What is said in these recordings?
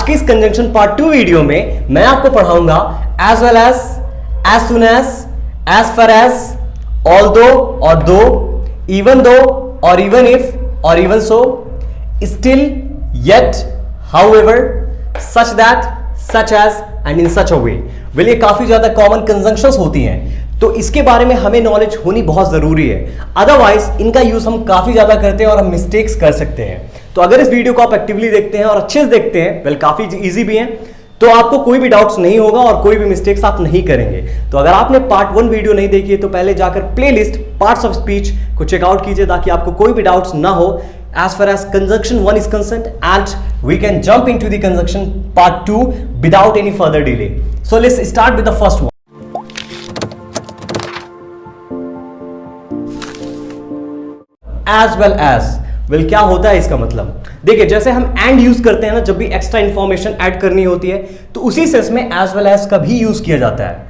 की इस conjunction part 2 video में मैं आपको पढ़ाऊंगा as well as soon as far as, although or though, even though or even if or even so, still, yet, however, such that, such as and in such a way. Well ये काफी ज्यादा common conjunctions होती हैं, तो इसके बारे में हमें नॉलेज होनी बहुत जरूरी है, अदरवाइज इनका यूज हम काफी ज्यादा करते हैं और हम मिस्टेक्स कर सकते हैं। तो अगर इस वीडियो को आप एक्टिवली देखते हैं और अच्छे से देखते हैं, वेल काफी इजी भी है, तो आपको कोई भी डाउट्स नहीं होगा और कोई भी मिस्टेक्स आप नहीं करेंगे। तो अगर आपने पार्ट 1 वीडियो नहीं देखी है तो पहले जाकर प्लेलिस्ट पार्ट्स ऑफ स्पीच को चेकआउट कीजिए ताकि आपको कोई भी डाउट्स ना हो as far as conjunction 1 is concerned, and we can jump into the conjunction part 2 without any further delay. So let's start with the first one. As well as, well क्या होता है इसका मतलब? देखिए जैसे हम and यूज करते हैं ना, जब भी एक्स्ट्रा इंफॉर्मेशन ऐड करनी होती है तो उसी सेंस में as well as का भी यूज किया जाता है।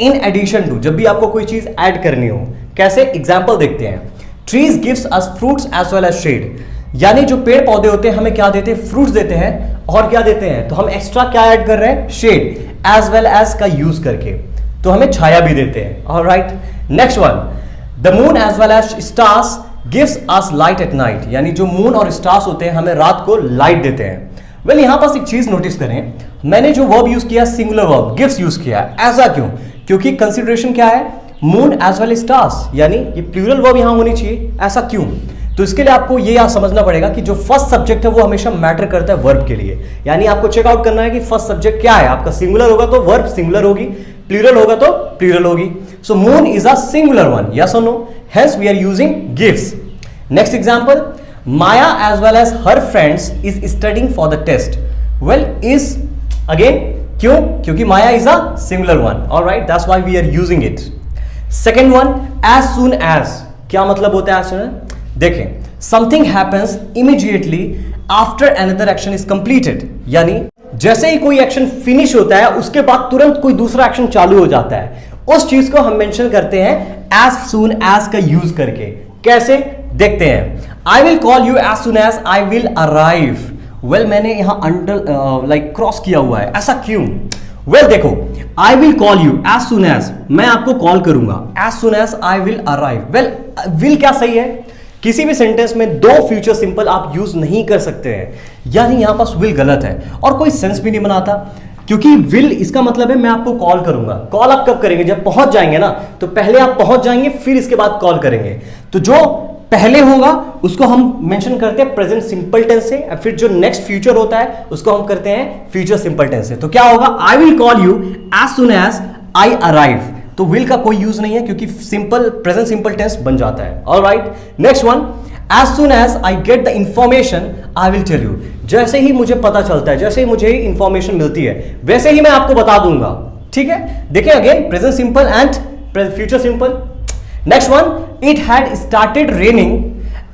In addition to, जब भी आपको कोई चीज ऐड करनी हो, कैसे? एग्जाम्पल देखते हैं। Trees gives us fruits as well as shade, यानी जो पेड़ पौधे होते हैं हमें क्या देते हैं? फ्रूट्स देते हैं और क्या देते हैं? तो हम एक्स्ट्रा क्या ऐड कर रहे हैं? शेड, एज वेल एज का यूज करके, तो हमें छाया भी देते हैं। Alright, next one, the moon as well as stars gives us light at night, यानी जो मून और स्टार्स होते हैं हमें रात को लाइट देते हैं। वेल यहां पास एक चीज नोटिस करें, मैंने जो वर्ब यूज किया सिंगुलर वर्ब गिव्स यूज किया। ऐसा क्यों? क्योंकि कंसिडरेशन क्या है? मून एज वेल स्टार्स, यानी ये प्लूरल वर्ब यहां होनी चाहिए। ऐसा क्यों? तो इसके लिए आपको ये याद समझना पड़ेगा कि जो फर्स्ट सब्जेक्ट है वो हमेशा मैटर करता है वर्ब के लिए, यानी आपको चेकआउट करना है कि फर्स्ट सब्जेक्ट क्या है। आपका सिंगुलर होगा तो वर्ब सिंगुलर होगी, प्लूरल होगा तो प्लूरल होगी। So moon is a singular one, yes और no, hence we are using gives. Next example, Maya as well as her friends is studying for the test. Well is again क्यों? क्योंकि Maya is a singular one. Alright, that's why we are using it. Second one, as soon as, क्या मतलब होता है as soon? देखें, something happens immediately after another action is completed, यानी जैसे ही कोई एक्शन फिनिश होता है उसके बाद तुरंत कोई दूसरा एक्शन चालू हो जाता है, उस चीज को हम मेंशन करते हैं एज सून एज का यूज करके। कैसे? देखते हैं। I will call you as soon as I will arrive. Well मैंने यहां अंडर लाइक क्रॉस किया हुआ है, ऐसा क्यों? वेल देखो, I will call you as soon as, मैं आपको कॉल करूंगा, as soon as I will arrive. Well will क्या सही है? किसी भी सेंटेंस में दो फ्यूचर सिंपल आप यूज नहीं कर सकते हैं, यानी यहां पास विल गलत है और कोई सेंस भी नहीं बनाता, क्योंकि विल इसका मतलब है मैं आपको कॉल करूंगा। कॉल आप कब करेंगे? जब पहुंच जाएंगे ना, तो पहले आप पहुंच जाएंगे फिर इसके बाद कॉल करेंगे। तो जो पहले होगा उसको हम मेंशन करते हैं प्रेजेंट सिंपल टेंस से, फिर जो नेक्स्ट फ्यूचर होता है उसको हम करते हैं फ्यूचर सिंपल टेंस से। तो क्या होगा? I will call you as soon as I arrive, तो विल का कोई यूज नहीं है क्योंकि सिंपल प्रेजेंट सिंपल टेंस बन जाता है। Alright, next one, as soon as I get the information I will tell you, जैसे ही मुझे पता चलता है, जैसे ही मुझे इंफॉर्मेशन मिलती है वैसे ही मैं आपको बता दूंगा। ठीक है, देखिए again present simple and future simple. Next one, it had started raining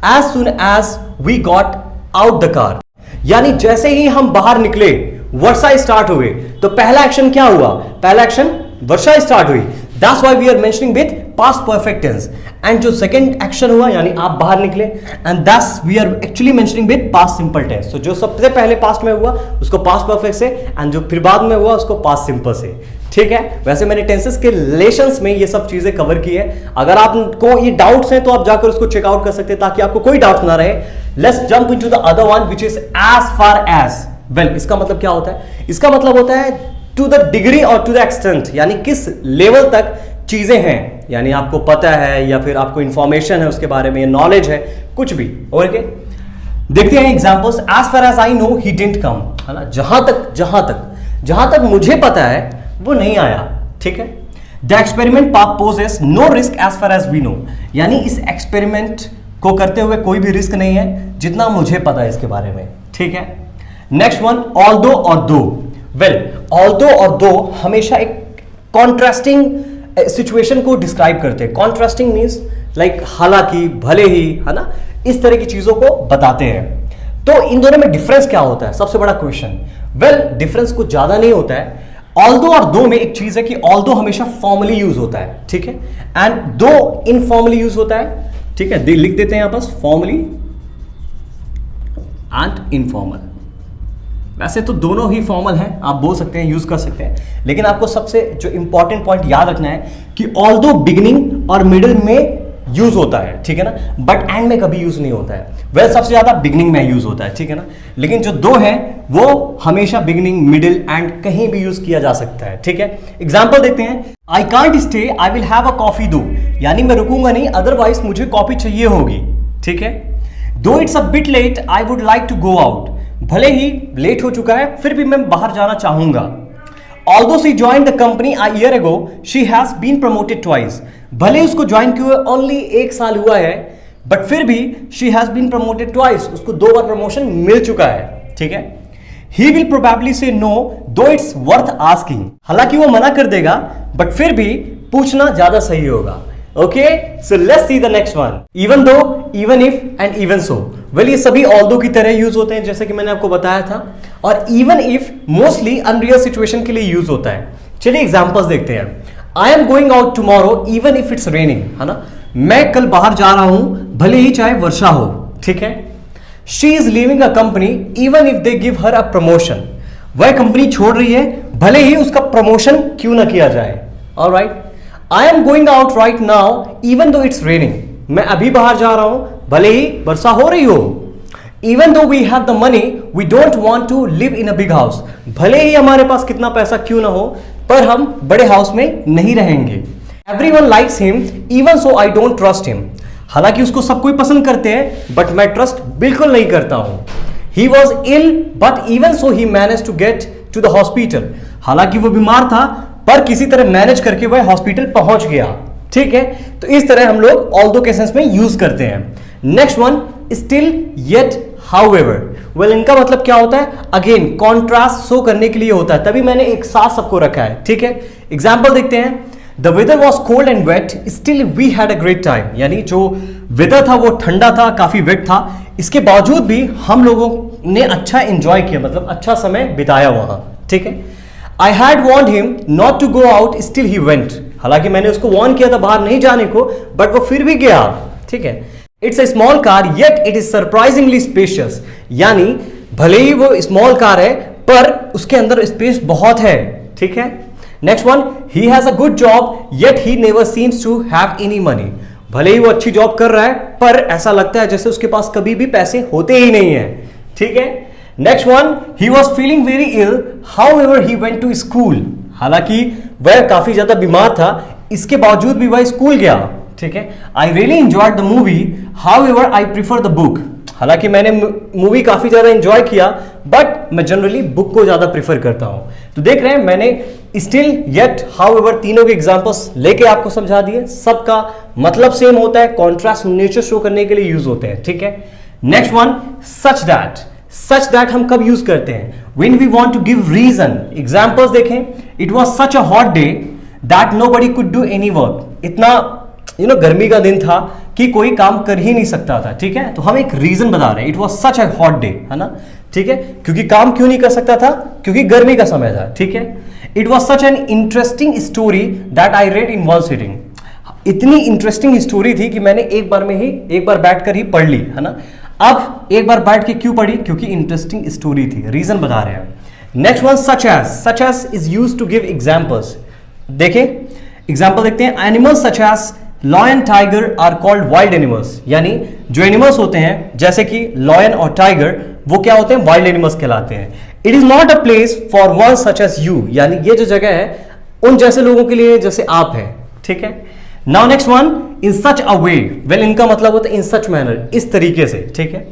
as soon as we got out the car, यानी जैसे ही हम बाहर निकले वर्षा स्टार्ट हुए, तो पहला एक्शन क्या हुआ? पहला एक्शन वर्षा स्टार्ट हुई, that's why we are mentioning with past perfect tense. And जो सेकंड एक्शन हुआ यानी आप बाहर निकले, and that's we are actually mentioning with past simple tense. तो जो सबसे पहले पास्ट में हुआ उसको पास्ट परफेक्ट से, एंड जो फिर बाद में हुआ उसको पास्ट सिंपल से। ठीक है, वैसे मैंने टेंसेस के रिलेशंस में ये सब चीजें कवर की है। अगर आपको ये डाउट्स हैं तो आप जाकर उसको चेकआउट कर सकते हैं ताकि आपको कोई डाउट ना रहे। Let's jump into the other one which is as far as. Well इसका मतलब क्या होता है? इसका मतलब होता है to the degree or to the extent, यानी किस लेवल तक चीजें हैं, यानी आपको पता है या फिर आपको इंफॉर्मेशन है उसके बारे में, नॉलेज है, कुछ भी। ओके, देखते हैं examples. As far as I know he didn't come, है ना, जहां तक मुझे पता है वो नहीं आया। ठीक है, the experiment poses no risk as far as we know, यानी इस एक्सपेरिमेंट को करते हुए कोई भी रिस्क नहीं है जितना मुझे पता है इसके बारे में। ठीक है, नेक्स्ट वन, ऑल्दो और दो। वेल ऑल्दो और दो हमेशा एक कॉन्ट्रास्टिंग सिचुएशन को डिस्क्राइब करते हैं। कॉन्ट्रास्टिंग मीन्स लाइक हालांकि, भले ही, है ना, इस तरह की चीजों को बताते हैं। तो इन दोनों में डिफरेंस क्या होता है? सबसे बड़ा क्वेश्चन। वेल डिफरेंस कुछ ज्यादा नहीं होता है। ऑल्दो और दो में एक चीज है कि ऑल्दो हमेशा फॉर्मली यूज होता है, ठीक है, एंड दो इनफॉर्मली यूज होता है। ठीक है, लिख देते हैं यहां पास फॉर्मली एंड इनफॉर्मल। वैसे तो दोनों ही फॉर्मल हैं, आप बोल सकते हैं, यूज कर सकते हैं, लेकिन आपको सबसे जो इंपॉर्टेंट पॉइंट याद रखना है कि ऑल्दो बिगिनिंग और मिडिल में यूज होता है, ठीक है ना, बट एंड में कभी यूज नहीं होता है। वह सबसे ज्यादा बिगिनिंग में यूज होता है, ठीक है ना, लेकिन जो दो है वो हमेशा बिगिनिंग, मिडिल एंड कहीं भी यूज किया जा सकता है, ठीक है। एग्जाम्पल देखते हैं, I can't stay, I will have a coffee दो, यानी मैं रुकूंगा नहीं, अदरवाइज मुझे कॉफी चाहिए होगी, ठीक है। Though it's a bit late, I would like to go out, भले ही लेट हो चुका है फिर भी मैं बाहर जाना चाहूंगा। Although she joined the company a year ago, she has been promoted twice. भले उसको ज्वाइन किए हुए ओनली 1 साल हुआ है, बट फिर भी she has been promoted twice, उसको 2 बार प्रमोशन मिल चुका है, ठीक है। He will probably say no, though it's worth asking. हालांकि वो मना कर देगा, बट फिर भी पूछना ज्यादा सही होगा। Okay, so let's see the next one. Even though, even if and even so. Well ये सभी ऑल्दो की तरह यूज होते हैं, जैसे कि मैंने आपको बताया था, और even if mostly unreal situation के लिए यूज होता है। चलिए एग्जांपल्स देखते हैं। I am going out tomorrow even if it's raining, है ना, मैं कल बाहर जा रहा हूं भले ही चाहे वर्षा हो, ठीक है। She is leaving a company even if they give her a promotion, वह कंपनी छोड़ रही है भले ही उसका प्रमोशन क्यों ना किया जाए। Alright, I am going out right now even though it's raining, मैं अभी बाहर जा रहा हूं भले ही वर्षा हो रही हो। Even though we have the money we don't want to live in a big house, भले ही हमारे पास कितना पैसा क्यों ना हो पर हम बड़े हाउस में नहीं रहेंगे। Everyone likes him even so I don't trust him, हालांकि उसको सब कोई पसंद करते हैं बट मैं ट्रस्ट बिल्कुल नहीं करता हूं। He was ill but even so he manage to get to the hospital, हालांकि वो बीमार था पर किसी तरह मैनेज करके वह हॉस्पिटल पहुंच गया, ठीक है। तो इस तरह हम लोग ऑल्दो के सेंस में यूज करते हैं। Next one, still, yet, however. Well इनका मतलब क्या होता है, अगेन कॉन्ट्रास्ट शो करने के लिए होता है, तभी मैंने एक साथ सबको रखा है, ठीक है। एग्जाम्पल देखते हैं, the weather was cold and wet still we had a great time, यानी जो वेदर था वो ठंडा था, काफी वेट था, इसके बावजूद भी हम लोगों ने अच्छा एंजॉय किया, मतलब अच्छा समय बिताया वहां, ठीक है। I had warned him not to go out still he went, हालांकि मैंने उसको वॉर्न किया था बाहर नहीं जाने को बट वो फिर भी गया, ठीक है। It's a small car yet it is surprisingly spacious, यानी भले ही वो स्मॉल कार है पर उसके अंदर स्पेस बहुत है, ठीक है। Next one, he has a good job yet he never seems to have any money, भले ही वो अच्छी जॉब कर रहा है पर ऐसा लगता है जैसे उसके पास कभी भी पैसे होते ही नहीं है, ठीक है। Next one, he was feeling very ill however he went to school, हालांकि वह काफी ज्यादा बीमार था, इसके बावजूद भी वह स्कूल गया, ठीक है। I really enjoyed the movie however I prefer the book, हालांकि मैंने मूवी काफी ज्यादा एंजॉय किया बट मैं जनरली बुक को ज्यादा प्रीफर करता हूं। तो देख रहे हैं मैंने स्टिल, येट, हाउएवर तीनों के एग्जांपल्स लेके आपको समझा दिए, सबका मतलब सेम होता है, कॉन्ट्रास्ट नेचर शो करने के लिए यूज होते हैं, ठीक है। Next one, such that. Such that हम कब यूज करते हैं, when we want to give reason। Examples देखें, it was such a hot day that nobody could do any work, इतना गर्मी का दिन था कि कोई काम कर ही नहीं सकता था, ठीक है। तो हम एक रीजन बता रहे हैं, it was such a hot day, है ना, ठीक है, क्योंकि काम क्यों नहीं कर सकता था, क्योंकि गर्मी का समय था, ठीक है। It was such an interesting story that I read in one sitting, इतनी इंटरेस्टिंग स्टोरी थी कि मैंने एक बार बैठकर ही पढ़ ली, है ना। अब एक बार बैठ के क्यों पढ़ी, क्योंकि इंटरेस्टिंग स्टोरी थी, रीजन बता रहे हैं। Next one, such as. Such as is used to give examples. देखें एग्जांपल देखते हैं, animals such as lion, tiger are called wild animals, यानी जो एनिमल्स होते हैं जैसे कि लॉयन और टाइगर वो क्या होते हैं, वाइल्ड एनिमल्स कहलाते हैं। It is not a place for one such as you, यानी ये जो जगह है उन जैसे लोगों के लिए जैसे आप हैं, ठीक है। Now next one, in such a way. Well इनका मतलब होता है इन सच मैनर, इस तरीके से, ठीक है।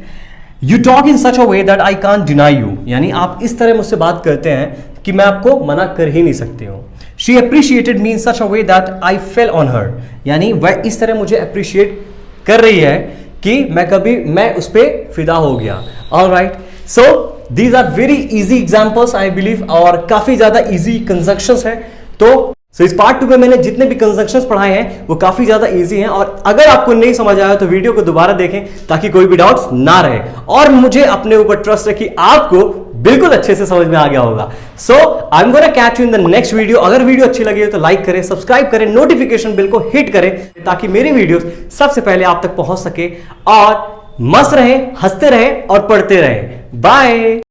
You talk in such a way that I can't deny you, यानी आप इस तरह मुझसे बात करते हैं कि मैं आपको मना कर ही नहीं सकती हूँ। She appreciated me in such a way that I fell on her, यानी वह इस तरह मुझे अप्रिशिएट कर रही है कि मैं उस पर फिदा हो गया। Alright, so these are very easy examples I believe, और काफी ज्यादा इजी कंजंक्शंस है। तो इस पार्ट 2 में मैंने जितने भी कंजंक्शंस पढ़ाए हैं वो काफी ज्यादा इजी हैं, और अगर आपको नहीं समझ आया तो वीडियो को दोबारा देखें ताकि कोई भी डाउट्स ना रहे, और मुझे अपने ऊपर ट्रस्ट है कि आपको बिल्कुल अच्छे से समझ में आ गया होगा। So I am gonna catch you in the next video. अगर वीडियो अच्छी लगी हो तो लाइक करें, सब्सक्राइब करें, नोटिफिकेशन बेल को हिट करें ताकि मेरी वीडियो सबसे पहले आप तक पहुंच सके, और मस्त रहें, हंसते रहें और पढ़ते रहें। बाय।